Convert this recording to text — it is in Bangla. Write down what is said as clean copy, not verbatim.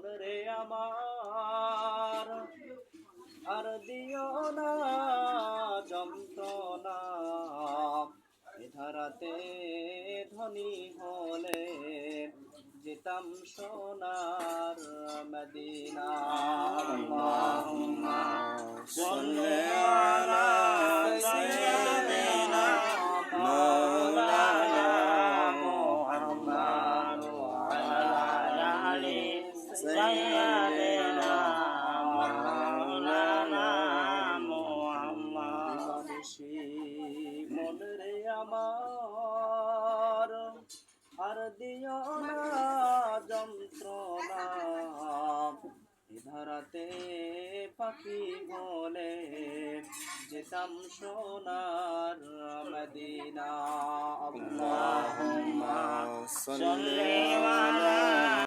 মন রে আমার আর দিও না যন্ত্রণা এ ধারাতে ধনী হলে যেতাম সোনার মদিনা আল্লাহুম্মা সাল্লি আলা সাইয়্যিদিনা মাওলানা মুহাম্মদ ওয়া আলা আলি সাইয়্যিদিনা মাওলানা মুহাম্মদ মন রে আমার আর দিও না যন্ত্রণা এ ধারাতে পাখি বলে যেতাম সোনার মদিনা আল্লাহুম্মা সাল্লি আলা